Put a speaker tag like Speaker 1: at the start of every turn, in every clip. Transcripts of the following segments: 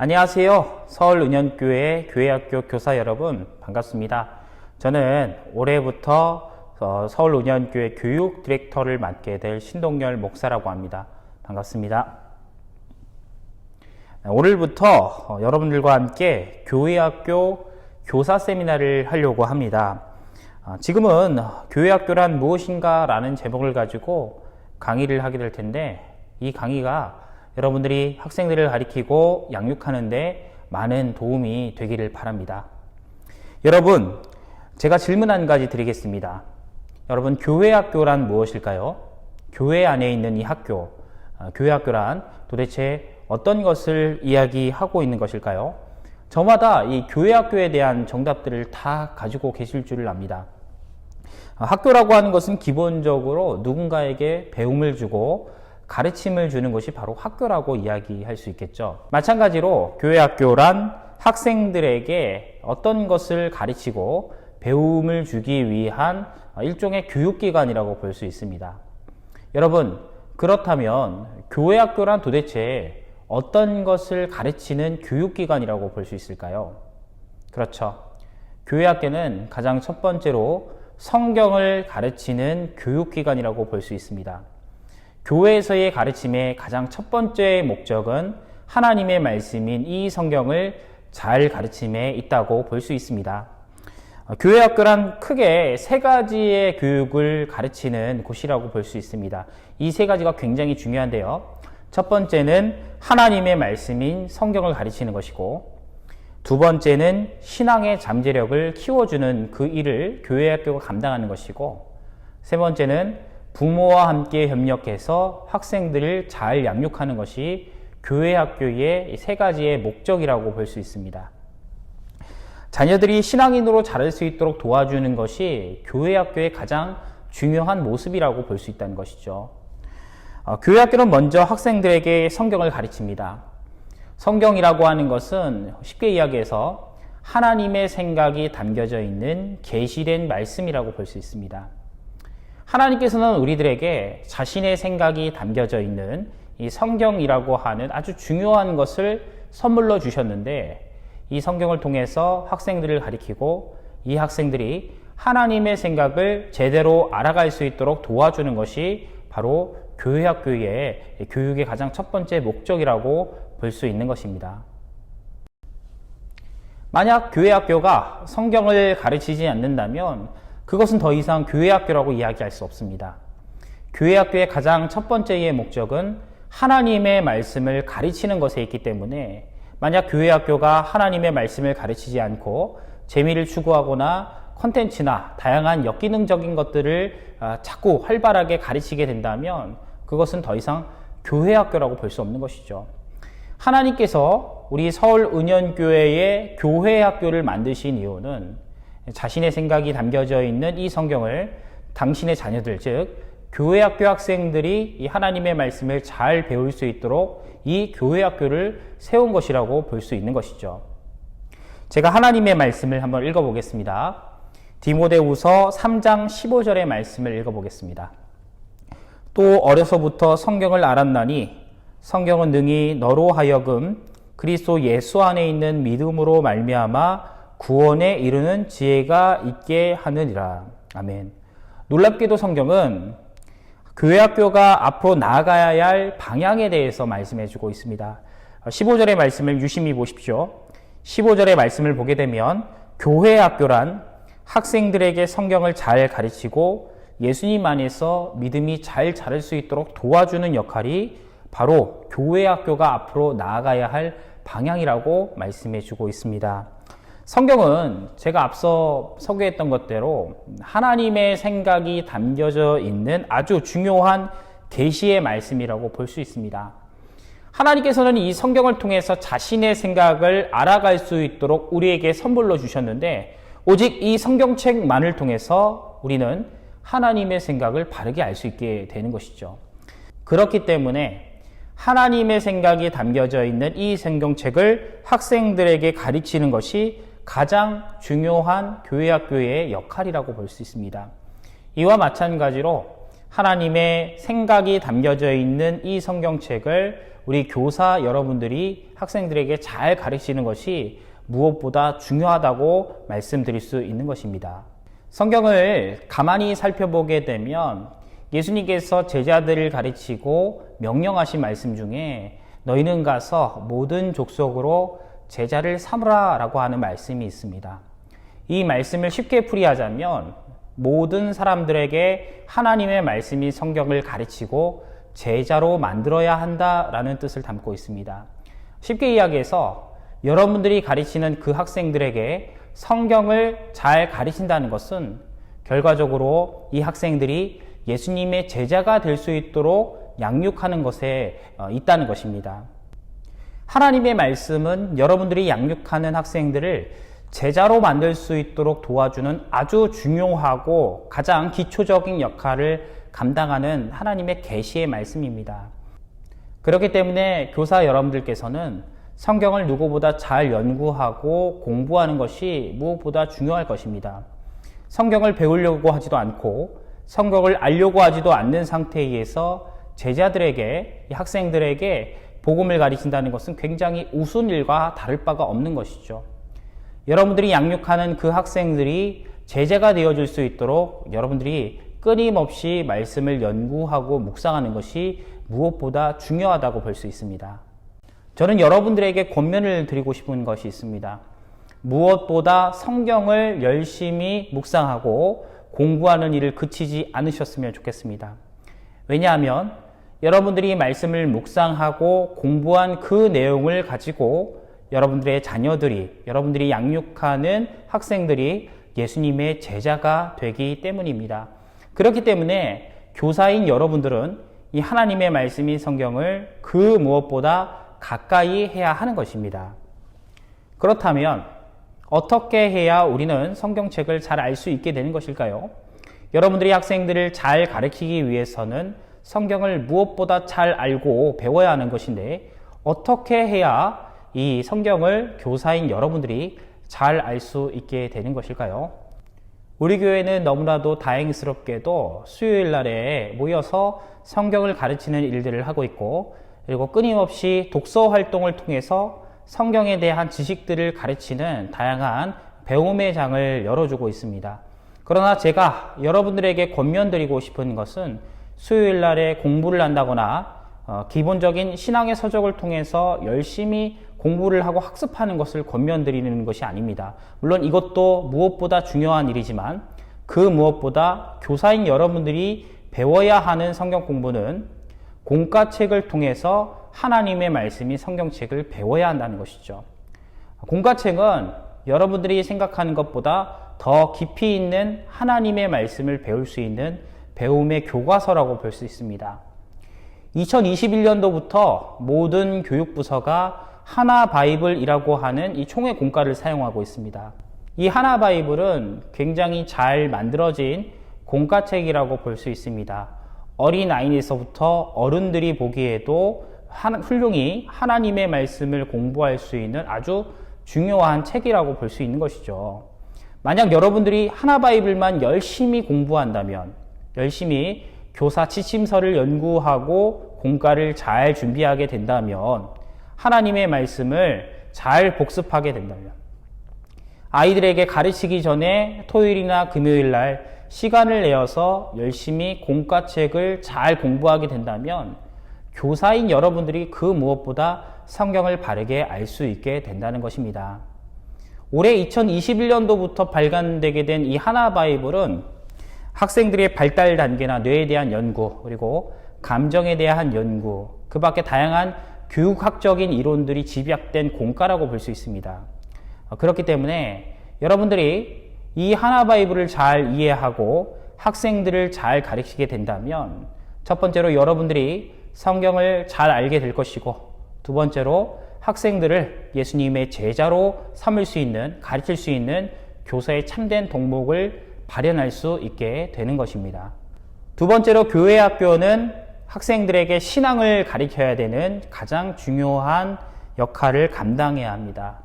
Speaker 1: 안녕하세요. 서울은현교회 교회학교 교사 여러분 반갑습니다. 저는 올해부터 서울은현교회 교육 디렉터를 맡게 될 신동열 목사라고 합니다. 반갑습니다. 오늘부터 여러분들과 함께 교회학교 교사 세미나를 하려고 합니다. 지금은 교회학교란 무엇인가 라는 제목을 가지고 강의를 하게 될 텐데, 이 강의가 여러분들이 학생들을 가리키고 양육하는데 많은 도움이 되기를 바랍니다. 여러분, 제가 질문 한 가지 드리겠습니다. 여러분, 교회학교란 무엇일까요? 교회 안에 있는 이 학교, 교회학교란 도대체 어떤 것을 이야기하고 있는 것일까요? 저마다 이 교회학교에 대한 정답들을 다 가지고 계실 줄을 압니다. 학교라고 하는 것은 기본적으로 누군가에게 배움을 주고 가르침을 주는 것이 바로 학교라고 이야기할 수 있겠죠. 마찬가지로 교회학교란 학생들에게 어떤 것을 가르치고 배움을 주기 위한 일종의 교육기관이라고 볼 수 있습니다. 여러분, 그렇다면 교회학교란 도대체 어떤 것을 가르치는 교육기관이라고 볼 수 있을까요? 그렇죠. 교회학교는 가장 첫 번째로 성경을 가르치는 교육기관이라고 볼 수 있습니다. 교회에서의 가르침의 가장 첫 번째 목적은 하나님의 말씀인 이 성경을 잘 가르침에 있다고 볼 수 있습니다. 교회학교란 크게 세 가지의 교육을 가르치는 곳이라고 볼 수 있습니다. 이 세 가지가 굉장히 중요한데요. 첫 번째는 하나님의 말씀인 성경을 가르치는 것이고, 두 번째는 신앙의 잠재력을 키워주는 그 일을 교회학교가 감당하는 것이고, 세 번째는 부모와 함께 협력해서 학생들을 잘 양육하는 것이 교회학교의 세 가지의 목적이라고 볼 수 있습니다. 자녀들이 신앙인으로 자랄 수 있도록 도와주는 것이 교회학교의 가장 중요한 모습이라고 볼 수 있다는 것이죠. 교회학교는 먼저 학생들에게 성경을 가르칩니다. 성경이라고 하는 것은 쉽게 이야기해서 하나님의 생각이 담겨져 있는 계시된 말씀이라고 볼 수 있습니다. 하나님께서는 우리들에게 자신의 생각이 담겨져 있는 이 성경이라고 하는 아주 중요한 것을 선물로 주셨는데, 이 성경을 통해서 학생들을 가리키고 이 학생들이 하나님의 생각을 제대로 알아갈 수 있도록 도와주는 것이 바로 교회학교의 교육의 가장 첫 번째 목적이라고 볼 수 있는 것입니다. 만약 교회학교가 성경을 가르치지 않는다면 그것은 더 이상 교회학교라고 이야기할 수 없습니다. 교회학교의 가장 첫 번째의 목적은 하나님의 말씀을 가르치는 것에 있기 때문에, 만약 교회학교가 하나님의 말씀을 가르치지 않고 재미를 추구하거나 콘텐츠나 다양한 역기능적인 것들을 자꾸 활발하게 가르치게 된다면 그것은 더 이상 교회학교라고 볼 수 없는 것이죠. 하나님께서 우리 서울은현교회의 교회학교를 만드신 이유는 자신의 생각이 담겨져 있는 이 성경을 당신의 자녀들, 즉 교회학교 학생들이 이 하나님의 말씀을 잘 배울 수 있도록 이 교회학교를 세운 것이라고 볼 수 있는 것이죠. 제가 하나님의 말씀을 한번 읽어보겠습니다. 디모데후서 3장 15절의 말씀을 읽어보겠습니다. 또 어려서부터 성경을 알았나니 성경은 능히 너로 하여금 그리스도 예수 안에 있는 믿음으로 말미암아 구원에 이르는 지혜가 있게 하느니라. 아멘. 놀랍게도 성경은 교회학교가 앞으로 나아가야 할 방향에 대해서 말씀해 주고 있습니다. 15절의 말씀을 유심히 보십시오. 15절의 말씀을 보게 되면 교회학교란 학생들에게 성경을 잘 가르치고 예수님 안에서 믿음이 잘 자랄 수 있도록 도와주는 역할이 바로 교회학교가 앞으로 나아가야 할 방향이라고 말씀해 주고 있습니다. 성경은 제가 앞서 소개했던 것대로 하나님의 생각이 담겨져 있는 아주 중요한 계시의 말씀이라고 볼 수 있습니다. 하나님께서는 이 성경을 통해서 자신의 생각을 알아갈 수 있도록 우리에게 선물로 주셨는데, 오직 이 성경책만을 통해서 우리는 하나님의 생각을 바르게 알 수 있게 되는 것이죠. 그렇기 때문에 하나님의 생각이 담겨져 있는 이 성경책을 학생들에게 가르치는 것이 가장 중요한 교회학교의 역할이라고 볼 수 있습니다. 이와 마찬가지로 하나님의 생각이 담겨져 있는 이 성경책을 우리 교사 여러분들이 학생들에게 잘 가르치는 것이 무엇보다 중요하다고 말씀드릴 수 있는 것입니다. 성경을 가만히 살펴보게 되면 예수님께서 제자들을 가르치고 명령하신 말씀 중에 너희는 가서 모든 족속으로 제자를 삼으라 라고 하는 말씀이 있습니다. 이 말씀을 쉽게 풀이하자면 모든 사람들에게 하나님의 말씀이 성경을 가르치고 제자로 만들어야 한다라는 뜻을 담고 있습니다. 쉽게 이야기해서 여러분들이 가르치는 그 학생들에게 성경을 잘 가르친다는 것은 결과적으로 이 학생들이 예수님의 제자가 될 수 있도록 양육하는 것에 있다는 것입니다. 하나님의 말씀은 여러분들이 양육하는 학생들을 제자로 만들 수 있도록 도와주는 아주 중요하고 가장 기초적인 역할을 감당하는 하나님의 계시의 말씀입니다. 그렇기 때문에 교사 여러분들께서는 성경을 누구보다 잘 연구하고 공부하는 것이 무엇보다 중요할 것입니다. 성경을 배우려고 하지도 않고 성경을 알려고 하지도 않는 상태에서 제자들에게, 학생들에게 복음을 가르친다는 것은 굉장히 우스운 일과 다를 바가 없는 것이죠. 여러분들이 양육하는 그 학생들이 제자가 되어줄 수 있도록 여러분들이 끊임없이 말씀을 연구하고 묵상하는 것이 무엇보다 중요하다고 볼 수 있습니다. 저는 여러분들에게 권면을 드리고 싶은 것이 있습니다. 무엇보다 성경을 열심히 묵상하고 공부하는 일을 그치지 않으셨으면 좋겠습니다. 왜냐하면 여러분들이 말씀을 묵상하고 공부한 그 내용을 가지고 여러분들의 자녀들이, 여러분들이 양육하는 학생들이 예수님의 제자가 되기 때문입니다. 그렇기 때문에 교사인 여러분들은 이 하나님의 말씀인 성경을 그 무엇보다 가까이 해야 하는 것입니다. 그렇다면 어떻게 해야 우리는 성경책을 잘 알 수 있게 되는 것일까요? 여러분들이 학생들을 잘 가르치기 위해서는 성경을 무엇보다 잘 알고 배워야 하는 것인데 어떻게 해야 이 성경을 교사인 여러분들이 잘 알 수 있게 되는 것일까요? 우리 교회는 너무나도 다행스럽게도 수요일 날에 모여서 성경을 가르치는 일들을 하고 있고, 그리고 끊임없이 독서 활동을 통해서 성경에 대한 지식들을 가르치는 다양한 배움의 장을 열어주고 있습니다. 그러나 제가 여러분들에게 권면드리고 싶은 것은 수요일 날에 공부를 한다거나 기본적인 신앙의 서적을 통해서 열심히 공부를 하고 학습하는 것을 권면드리는 것이 아닙니다. 물론 이것도 무엇보다 중요한 일이지만 그 무엇보다 교사인 여러분들이 배워야 하는 성경 공부는 공과책을 통해서 하나님의 말씀인 성경책을 배워야 한다는 것이죠. 공과책은 여러분들이 생각하는 것보다 더 깊이 있는 하나님의 말씀을 배울 수 있는 배움의 교과서라고 볼 수 있습니다. 2021년도부터 모든 교육부서가 하나 바이블이라고 하는 이 총회 공과를 사용하고 있습니다. 이 하나 바이블은 굉장히 잘 만들어진 공과책이라고 볼 수 있습니다. 어린아이에서부터 어른들이 보기에도 훌륭히 하나님의 말씀을 공부할 수 있는 아주 중요한 책이라고 볼 수 있는 것이죠. 만약 여러분들이 하나 바이블만 열심히 공부한다면, 열심히 교사 지침서를 연구하고 공과를 잘 준비하게 된다면, 하나님의 말씀을 잘 복습하게 된다면, 아이들에게 가르치기 전에 토요일이나 금요일 날 시간을 내어서 열심히 공과책을 잘 공부하게 된다면 교사인 여러분들이 그 무엇보다 성경을 바르게 알 수 있게 된다는 것입니다. 올해 2021년도부터 발간되게 된 이 하나 바이블은 학생들의 발달 단계나 뇌에 대한 연구, 그리고 감정에 대한 연구, 그 밖에 다양한 교육학적인 이론들이 집약된 공과라고 볼 수 있습니다. 그렇기 때문에 여러분들이 이 하나 바이블을 잘 이해하고 학생들을 잘 가르치게 된다면 첫 번째로 여러분들이 성경을 잘 알게 될 것이고, 두 번째로 학생들을 예수님의 제자로 삼을 수 있는, 가르칠 수 있는 교사의 참된 덕목을 발현할 수 있게 되는 것입니다. 두 번째로 교회 학교는 학생들에게 신앙을 가르쳐야 되는 가장 중요한 역할을 감당해야 합니다.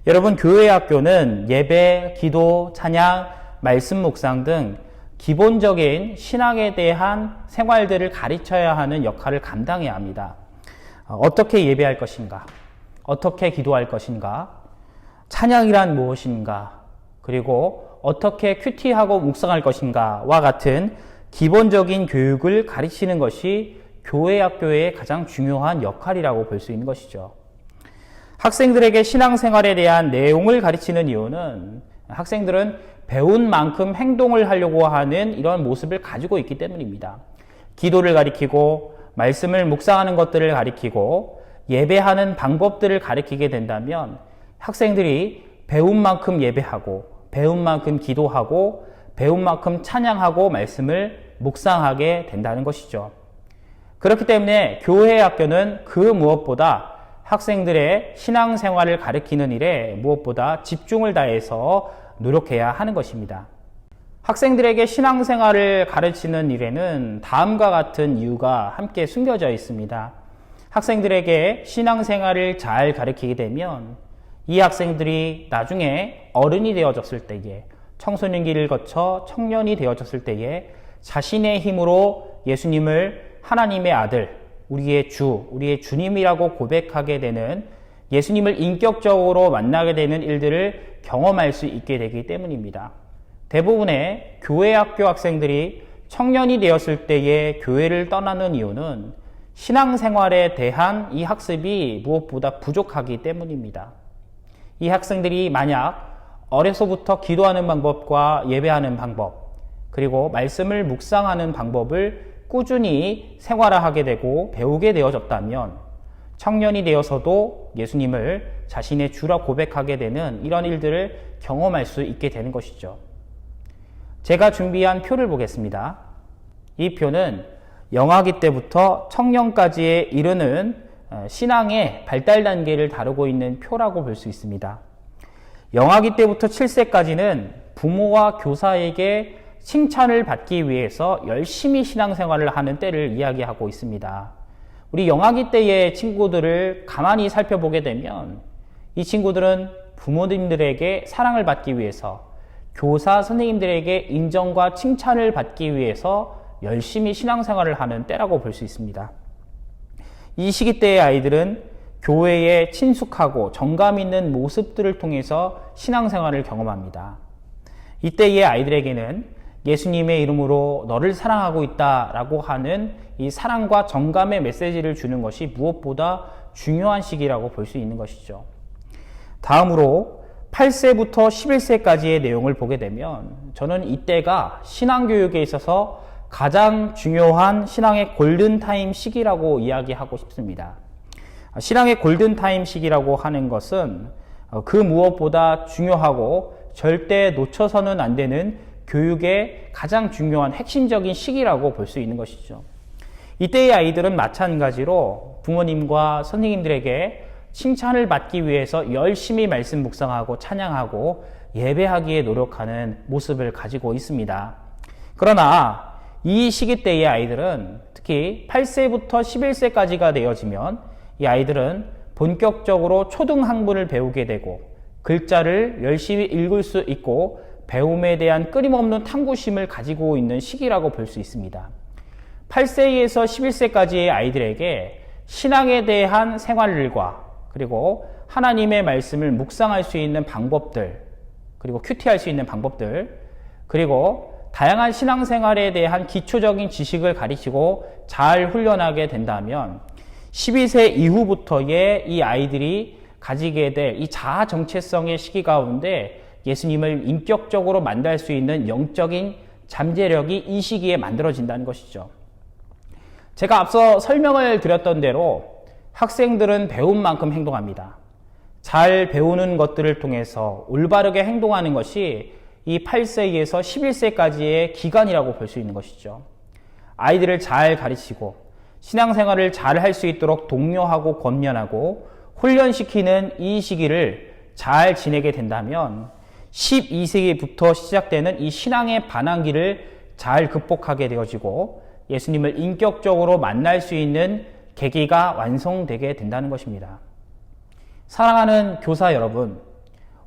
Speaker 1: 여러분, 교회 학교는 예배, 기도, 찬양, 말씀 묵상 등 기본적인 신앙에 대한 생활들을 가르쳐야 하는 역할을 감당해야 합니다. 어떻게 예배할 것인가, 어떻게 기도할 것인가, 찬양이란 무엇인가, 그리고 어떻게 큐티하고 묵상할 것인가와 같은 기본적인 교육을 가르치는 것이 교회 학교의 가장 중요한 역할이라고 볼 수 있는 것이죠. 학생들에게 신앙생활에 대한 내용을 가르치는 이유는 학생들은 배운 만큼 행동을 하려고 하는 이런 모습을 가지고 있기 때문입니다. 기도를 가리키고 말씀을 묵상하는 것들을 가리키고 예배하는 방법들을 가리키게 된다면 학생들이 배운 만큼 예배하고 배운 만큼 기도하고 배운 만큼 찬양하고 말씀을 묵상하게 된다는 것이죠. 그렇기 때문에 교회 학교는 그 무엇보다 학생들의 신앙생활을 가르치는 일에 무엇보다 집중을 다해서 노력해야 하는 것입니다. 학생들에게 신앙생활을 가르치는 일에는 다음과 같은 이유가 함께 숨겨져 있습니다. 학생들에게 신앙생활을 잘 가르치게 되면 이 학생들이 나중에 어른이 되어졌을 때에, 청소년기를 거쳐 청년이 되어졌을 때에 자신의 힘으로 예수님을 하나님의 아들, 우리의 주, 우리의 주님이라고 고백하게 되는, 예수님을 인격적으로 만나게 되는 일들을 경험할 수 있게 되기 때문입니다. 대부분의 교회 학교 학생들이 청년이 되었을 때에 교회를 떠나는 이유는 신앙생활에 대한 이 학습이 무엇보다 부족하기 때문입니다. 이 학생들이 만약 어려서부터 기도하는 방법과 예배하는 방법, 그리고 말씀을 묵상하는 방법을 꾸준히 생활화하게 되고 배우게 되어졌다면 청년이 되어서도 예수님을 자신의 주라 고백하게 되는 이런 일들을 경험할 수 있게 되는 것이죠. 제가 준비한 표를 보겠습니다. 이 표는 영아기 때부터 청년까지에 이르는 신앙의 발달 단계를 다루고 있는 표라고 볼 수 있습니다. 영아기 때부터 7세까지는 부모와 교사에게 칭찬을 받기 위해서 열심히 신앙생활을 하는 때를 이야기하고 있습니다. 우리 영아기 때의 친구들을 가만히 살펴보게 되면 이 친구들은 부모님들에게 사랑을 받기 위해서, 교사 선생님들에게 인정과 칭찬을 받기 위해서 열심히 신앙생활을 하는 때라고 볼 수 있습니다. 이 시기 때의 아이들은 교회에 친숙하고 정감 있는 모습들을 통해서 신앙생활을 경험합니다. 이때의 아이들에게는 예수님의 이름으로 너를 사랑하고 있다라고 하는 이 사랑과 정감의 메시지를 주는 것이 무엇보다 중요한 시기라고 볼 수 있는 것이죠. 다음으로 8세부터 11세까지의 내용을 보게 되면 저는 이때가 신앙교육에 있어서 가장 중요한 신앙의 골든타임 시기라고 이야기하고 싶습니다. 신앙의 골든타임 시기라고 하는 것은 그 무엇보다 중요하고 절대 놓쳐서는 안 되는 교육의 가장 중요한 핵심적인 시기라고 볼 수 있는 것이죠. 이때의 아이들은 마찬가지로 부모님과 선생님들에게 칭찬을 받기 위해서 열심히 말씀 묵상하고 찬양하고 예배하기에 노력하는 모습을 가지고 있습니다. 그러나 이 시기 때의 아이들은 특히 8세부터 11세까지가 되어지면 이 아이들은 본격적으로 초등학문을 배우게 되고 글자를 열심히 읽을 수 있고 배움에 대한 끊임없는 탐구심을 가지고 있는 시기라고 볼 수 있습니다. 8세에서 11세까지의 아이들에게 신앙에 대한 생활과 그리고 하나님의 말씀을 묵상할 수 있는 방법들, 그리고 큐티할 수 있는 방법들, 그리고 다양한 신앙생활에 대한 기초적인 지식을 가르치고 잘 훈련하게 된다면 12세 이후부터의 이 아이들이 가지게 될 이 자아 정체성의 시기 가운데 예수님을 인격적으로 만날 수 있는 영적인 잠재력이 이 시기에 만들어진다는 것이죠. 제가 앞서 설명을 드렸던 대로 학생들은 배운 만큼 행동합니다. 잘 배우는 것들을 통해서 올바르게 행동하는 것이 이 8세에서 11세까지의 기간이라고 볼 수 있는 것이죠. 아이들을 잘 가르치고 신앙생활을 잘 할 수 있도록 독려하고 권면하고 훈련시키는 이 시기를 잘 지내게 된다면 12세기부터 시작되는 이 신앙의 반항기를 잘 극복하게 되어지고 예수님을 인격적으로 만날 수 있는 계기가 완성되게 된다는 것입니다. 사랑하는 교사 여러분,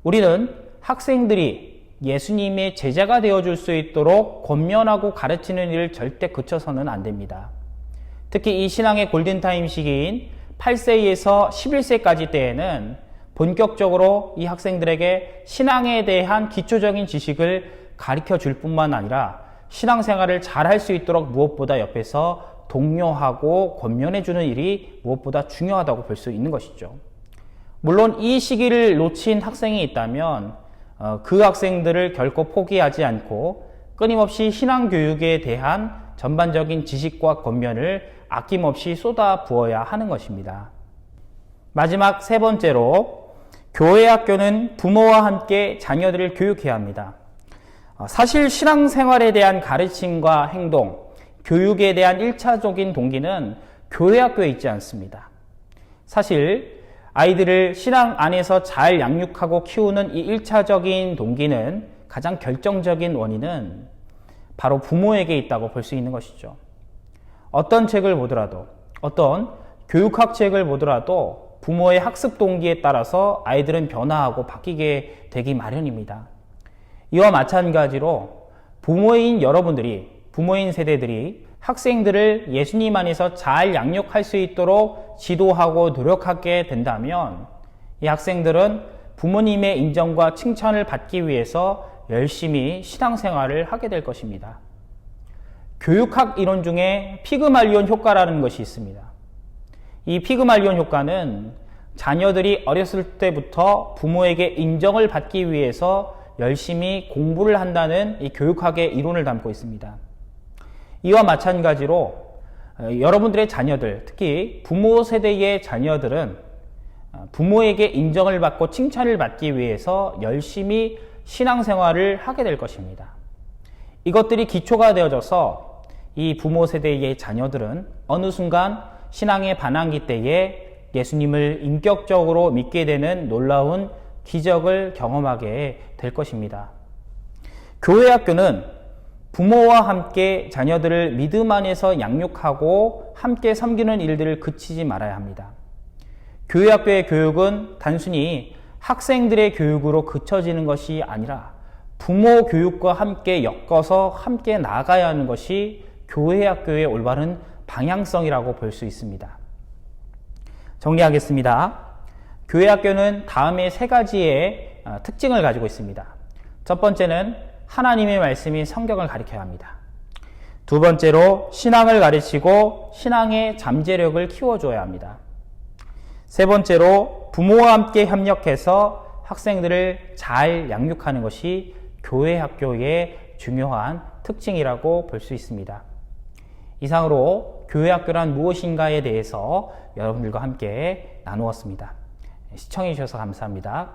Speaker 1: 우리는 학생들이 예수님의 제자가 되어줄 수 있도록 권면하고 가르치는 일을 절대 그쳐서는 안 됩니다. 특히 이 신앙의 골든타임 시기인 8세에서 11세까지 때에는 본격적으로 이 학생들에게 신앙에 대한 기초적인 지식을 가르쳐 줄 뿐만 아니라 신앙생활을 잘 할 수 있도록 무엇보다 옆에서 독려하고 권면해 주는 일이 무엇보다 중요하다고 볼 수 있는 것이죠. 물론 이 시기를 놓친 학생이 있다면 그 학생들을 결코 포기하지 않고 끊임없이 신앙교육에 대한 전반적인 지식과 권면을 아낌없이 쏟아 부어야 하는 것입니다. 마지막 세 번째로, 교회 학교는 부모와 함께 자녀들을 교육해야 합니다. 사실 신앙생활에 대한 가르침과 행동, 교육에 대한 1차적인 동기는 교회 학교에 있지 않습니다. 사실 아이들을 신앙 안에서 잘 양육하고 키우는 이 1차적인 동기는, 가장 결정적인 원인은 바로 부모에게 있다고 볼 수 있는 것이죠. 어떤 책을 보더라도, 어떤 교육학 책을 보더라도 부모의 학습 동기에 따라서 아이들은 변화하고 바뀌게 되기 마련입니다. 이와 마찬가지로 부모인 여러분들이, 부모인 세대들이 학생들을 예수님 안에서 잘 양육할 수 있도록 지도하고 노력하게 된다면 이 학생들은 부모님의 인정과 칭찬을 받기 위해서 열심히 신앙생활을 하게 될 것입니다. 교육학 이론 중에 피그말리온 효과라는 것이 있습니다. 이 피그말리온 효과는 자녀들이 어렸을 때부터 부모에게 인정을 받기 위해서 열심히 공부를 한다는 이 교육학의 이론을 담고 있습니다. 이와 마찬가지로 여러분들의 자녀들, 특히 부모 세대의 자녀들은 부모에게 인정을 받고 칭찬을 받기 위해서 열심히 신앙생활을 하게 될 것입니다. 이것들이 기초가 되어져서 이 부모 세대의 자녀들은 어느 순간 신앙의 반항기 때에 예수님을 인격적으로 믿게 되는 놀라운 기적을 경험하게 될 것입니다. 교회 학교는 부모와 함께 자녀들을 믿음 안에서 양육하고 함께 섬기는 일들을 그치지 말아야 합니다. 교회 학교의 교육은 단순히 학생들의 교육으로 그쳐지는 것이 아니라 부모 교육과 함께 엮어서 함께 나아가야 하는 것이 교회 학교의 올바른 방향성이라고 볼 수 있습니다. 정리하겠습니다. 교회 학교는 다음의 세 가지의 특징을 가지고 있습니다. 첫 번째는 하나님의 말씀인 성경을 가르쳐야 합니다. 두 번째로 신앙을 가르치고 신앙의 잠재력을 키워줘야 합니다. 세 번째로 부모와 함께 협력해서 학생들을 잘 양육하는 것이 교회 학교의 중요한 특징이라고 볼 수 있습니다. 이상으로 교회 학교란 무엇인가에 대해서 여러분들과 함께 나누었습니다. 시청해 주셔서 감사합니다.